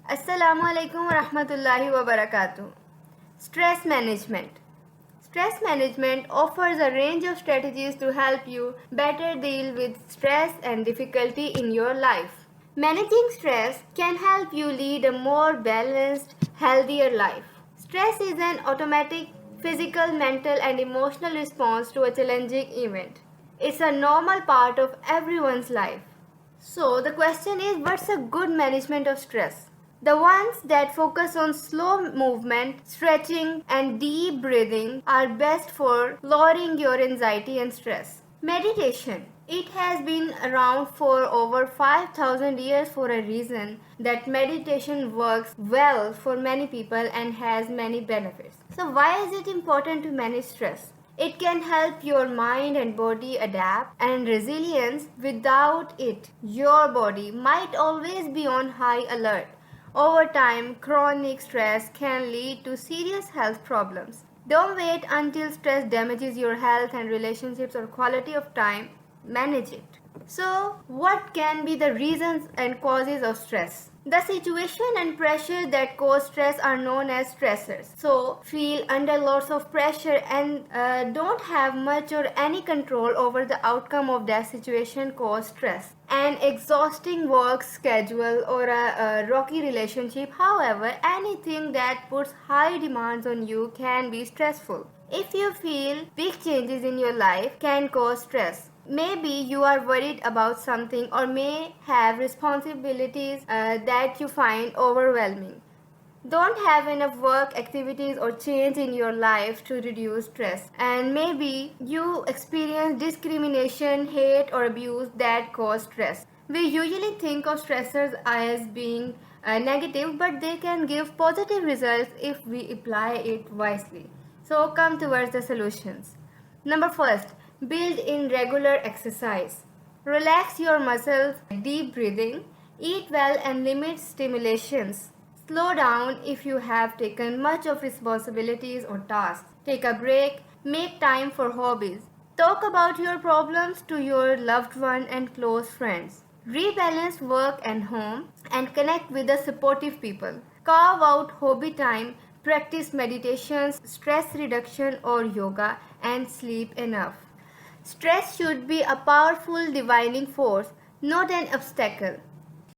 Assalamu alaikum wa rahmatullahi wa barakatuh. Stress management. Stress management offers a range of strategies to help you better deal with stress and difficulty in your life. Managing stress can help you lead a more balanced, healthier life. Stress is an automatic physical, mental, and emotional response to a challenging event. It's a normal part of everyone's life. So, the question is, what's a good management of stress? The ones that focus on slow movement, stretching, and deep breathing are best for lowering your anxiety and stress. Meditation. It has been around for over 5,000 years for a reason that meditation works well for many people and has many benefits. So, why is it important to manage stress? It can help your mind and body adapt and resilience. Without it, your body might always be on high alert. Over time, chronic stress can lead to serious health problems. Don't wait until stress damages your health and relationships or quality of time. Manage it. So, what can be the reasons and causes of stress? The situation and pressure that cause stress are known as stressors. So, feel under lots of pressure and don't have much or any control over the outcome of that situation cause stress. An exhausting work schedule or a rocky relationship, however, anything that puts high demands on you can be stressful. If you feel big changes in your life can cause stress. Maybe you are worried about something or may have responsibilities that you find overwhelming. Don't have enough work activities or change in your life to reduce stress, and maybe you experience discrimination, hate, or abuse that cause stress. We usually think of stressors as being negative, but they can give positive results if we apply it wisely. So come towards the solutions. Number first, build in regular exercise. Relax your muscles, deep breathing, eat well and limit stimulations. Slow down if you have taken much of responsibilities or tasks. Take a break, make time for hobbies. Talk about your problems to your loved one and close friends. Rebalance work and home and connect with the supportive people. Carve out hobby time, practice meditations, stress reduction or yoga, and sleep enough. Stress should be a powerful divining force, not an obstacle.